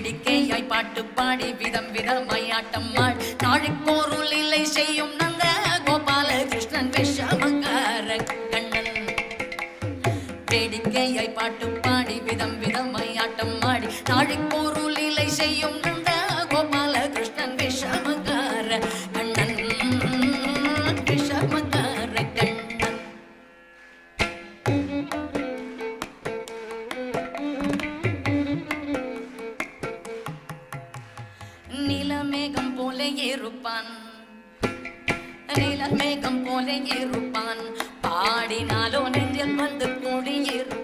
வேடிக்கையாய் பாட்டு பாடி விதம் விதமாய் ஆட்டம் ஆடி நாளைக்கோரு லீலை செய்யும் நந்த கோபால கிருஷ்ணன் விஷமக்கார கண்ணன் வேடிக்கையாய் பாட்டு பாடி விதம் விதமாய் ஆட்டம் ஆடி நாளைக்கோரு லீலை செய்யும் நந்த கோபால கிருஷ்ணன் விஷமக்கார கண்ணன் விஷமக்கார கண்ணன் நீலமேகம் போல இருப்பான் நீலமேகம் போல இருப்பான் பாடினாலோ நெஞ்சில் வந்து கூடியிருப்பான்